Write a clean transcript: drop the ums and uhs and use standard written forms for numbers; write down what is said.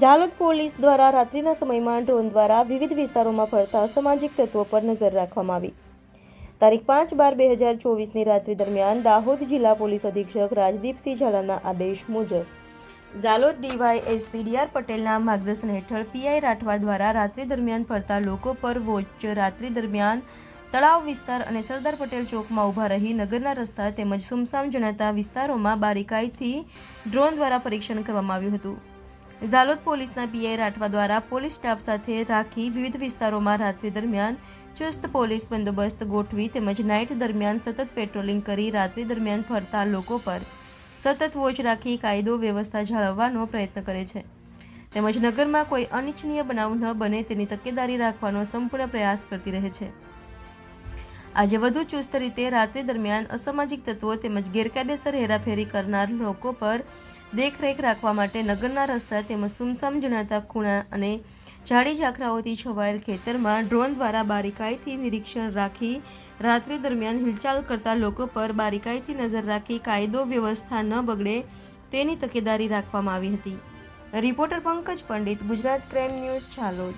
Jhalod police દ્વારા રાત્રિના સમયમાં ડ્રોન દ્વારા વિવિધ વિસ્તારોમાં ફરતા અસામાજિક તત્વો પર નજર રાખવામાં આવી। તારીખ 5/12/2024ની રાત્રિ દરમિયાન દાહોદ જિલ્લા પોલીસ અધિક્ષક રાજદીપસિંહ ઝાલાના આદેશ મુજબ ઝાલોદ ડીવાયએસપી ડી.આર. પટેલના માર્ગદર્શન હેઠળ પીઆઈ રાઠવા દ્વારા રાત્રિ દરમિયાન ફરતા લોકો પર વોચ રાત્રિ દરમિયાન તળાવ વિસ્તાર અને સરદાર પટેલ ચોકમાં ઊભા રહી નગરના રસ્તા તેમજ સુમસામ જણાતા વિસ્તારોમાં બારીકાઈથી ડ્રોન દ્વારા પરીક્ષણ કરવામાં આવ્યું હતું। ઝાલોદ પોલીસના પીઆઈ રાઠવા દ્વારા પોલીસ સ્ટાફ સાથે રાખી વિવિધ વિસ્તારોમાં રાત્રિ દરમિયાન ચુસ્ત પોલીસ બંદોબસ્ત ગોઠવી તેમજ નાઇટ દરમિયાન સતત પેટ્રોલિંગ કરી રાત્રિ દરમિયાન ફરતા લોકો પર સતત વોચ રાખી કાયદો વ્યવસ્થા જાળવવાનો પ્રયત્ન કરે છે તેમજ નગરમાં કોઈ અનિચ્છનીય બનાવ ન બને તેની તકેદારી રાખવાનો સંપૂર્ણ પ્રયાસ કરતી રહે છે। આજે વધુ ચુસ્ત રીતે રાત્રિ દરમિયાન અસામાજિક તત્વો તેમજ ગેરકાયદેસર હેરાફેરી કરનાર લોકો પર દેખરેખ રાખવા માટે નગરના રસ્તા તેમજ સુમસામ જણાતા ખૂણા અને ઝાડી ઝાખરાઓથી છવાયેલ ખેતરમાં ડ્રોન દ્વારા બારીકાઈથી નિરીક્ષણ રાખી રાત્રિ દરમિયાન હિલચાલ કરતા લોકો પર બારીકાઈથી નજર રાખી કાયદો વ્યવસ્થા ન બગડે તેની તકેદારી રાખવામાં આવી હતી। Reporter Pankaj Pandit, Gujarat crime news, Jhalod.